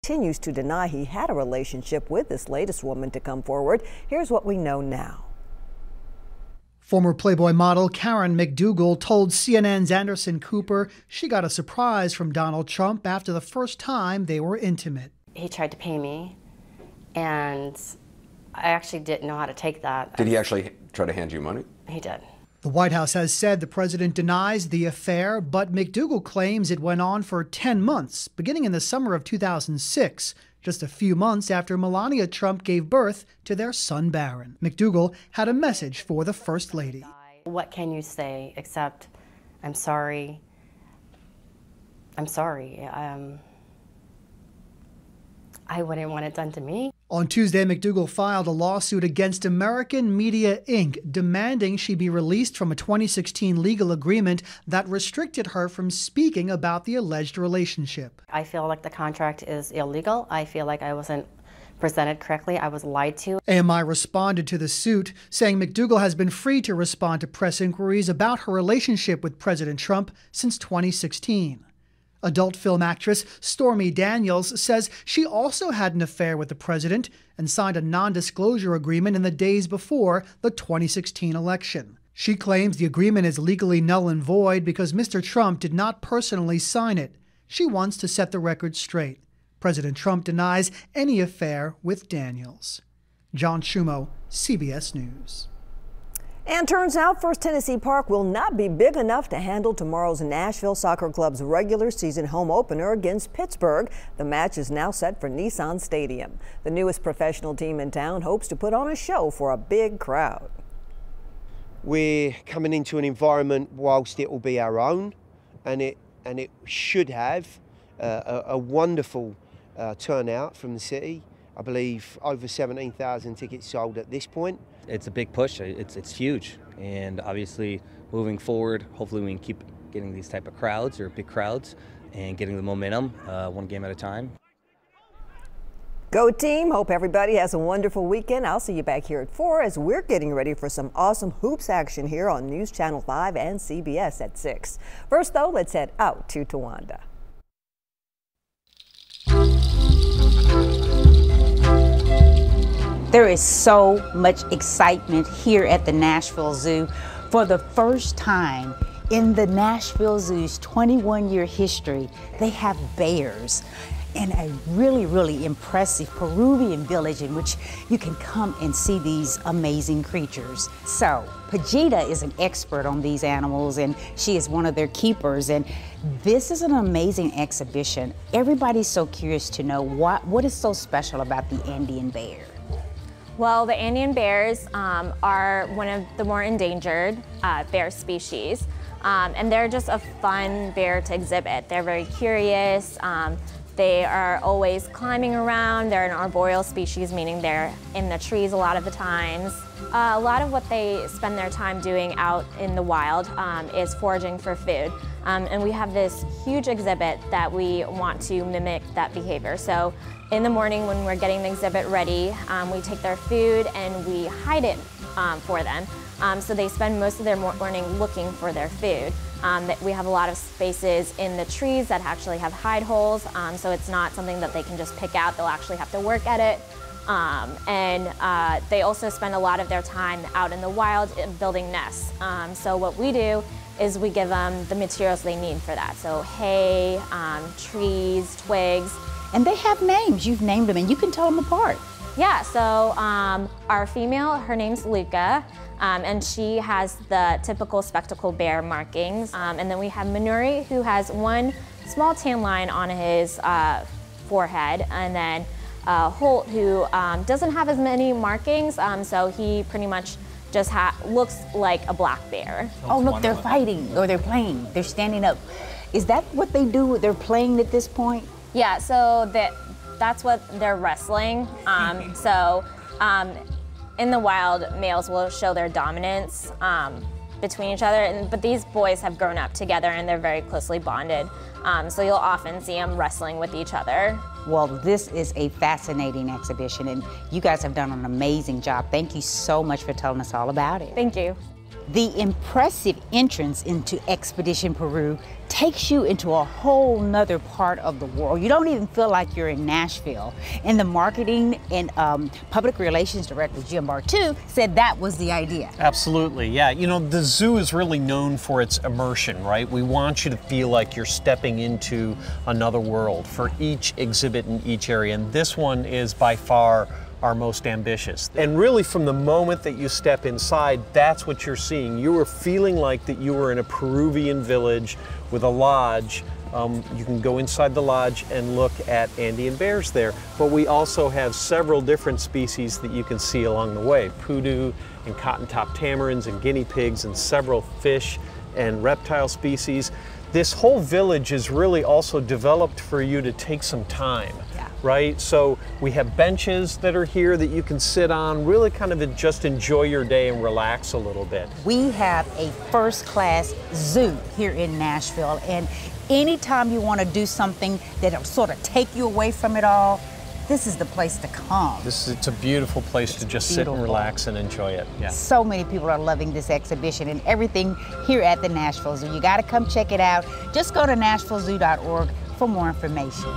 continues to deny he had a relationship with this latest woman to come forward. Here's what we know now. Former Playboy model Karen McDougal told CNN's Anderson Cooper she got a surprise from Donald Trump after the first time they were intimate. He tried to pay me, and I actually didn't know how to take that. Did he actually try to hand you money? He did. The White House has said the president denies the affair, but McDougal claims it went on for 10 months, beginning in the summer of 2006, just a few months after Melania Trump gave birth to their son Barron. McDougal had a message for the First Lady. What can you say except, I'm sorry. I'm sorry. I wouldn't want it done to me. On Tuesday, McDougal filed a lawsuit against American Media Inc., demanding she be released from a 2016 legal agreement that restricted her from speaking about the alleged relationship. I feel like the contract is illegal. I feel like I wasn't presented correctly. I was lied to. AMI responded to the suit, saying McDougal has been free to respond to press inquiries about her relationship with President Trump since 2016. Adult film actress Stormy Daniels says she also had an affair with the president and signed a non-disclosure agreement in the days before the 2016 election. She claims the agreement is legally null and void because Mr. Trump did not personally sign it. She wants to set the record straight. President Trump denies any affair with Daniels. John Schumo, CBS News. And turns out First Tennessee Park will not be big enough to handle tomorrow's Nashville Soccer Club's regular season home opener against Pittsburgh. The match is now set for Nissan Stadium. The newest professional team in town hopes to put on a show for a big crowd. We're coming into an environment whilst it will be our own, and it should have a wonderful turnout from the city. I believe over 17,000 tickets sold at this point. It's a big push. It's huge, and obviously moving forward, hopefully we can keep getting these type of crowds or big crowds and getting the momentum one game at a time. Go team. Hope everybody has a wonderful weekend. I'll see you back here at 4 as we're getting ready for some awesome hoops action here on News Channel 5 and CBS at 6. First though, let's head out to Towanda. There is so much excitement here at the Nashville Zoo. For the first time in the Nashville Zoo's 21-year history, they have bears in a really impressive Peruvian village in which you can come and see these amazing creatures. So, Pajita is an expert on these animals, and she is one of their keepers, and this is an amazing exhibition. Everybody's so curious to know what is so special about the Andean bear. Well, the Andean bears are one of the more endangered bear species, and they're just a fun bear to exhibit. They're very curious. They are always climbing around. They're an arboreal species, meaning they're in the trees a lot of the times. A lot of what they spend their time doing out in the wild is foraging for food. And we have this huge exhibit that we want to mimic that behavior. So in the morning when we're getting the exhibit ready, we take their food and we hide it for them. So they spend most of their morning looking for their food. We have a lot of spaces in the trees that actually have hide holes, so it's not something that they can just pick out. They'll actually have to work at it. They also spend a lot of their time out in the wild building nests. So what we do is we give them the materials they need for that. So hay, trees, twigs. And they have names. You've named them and you can tell them apart. Yeah, so our female, her name's Luca, and she has the typical spectacle bear markings. And then we have Manuri, who has one small tan line on his forehead, and then Holt, who doesn't have as many markings, so he pretty much just looks like a black bear. Oh, look, they're fighting, or they're playing. They're standing up. Is that what they do? They're playing at this point? Yeah, so that's what they're wrestling. In the wild, males will show their dominance between each other, but these boys have grown up together and they're very closely bonded. So you'll often see them wrestling with each other. Well, this is a fascinating exhibition and you guys have done an amazing job. Thank you so much for telling us all about it. Thank you. The impressive entrance into Expedition Peru takes you into a whole nother part of the world. You don't even feel like you're in Nashville. And the marketing and public relations director, Jim Bartu, said that was the idea. Absolutely, yeah. You know, the zoo is really known for its immersion, right? We want you to feel like you're stepping into another world for each exhibit in each area. And this one is by far our most ambitious. And really from the moment that you step inside, that's what you're seeing. You are feeling like that you were in a Peruvian village with a lodge. You can go inside the lodge and look at Andean bears there, but we also have several different species that you can see along the way. Poodoo and cotton-top tamarins and guinea pigs and several fish and reptile species. This whole village is really also developed for you to take some time. Right? So we have benches that are here that you can sit on, really kind of just enjoy your day and relax a little bit. We have a first-class zoo here in Nashville, and anytime you want to do something that'll sort of take you away from it all, this is the place to come. It's a beautiful place to just sit and relax and enjoy it. Yeah. So many people are loving this exhibition and everything here at the Nashville Zoo. You got to come check it out. Just go to nashvillezoo.org for more information.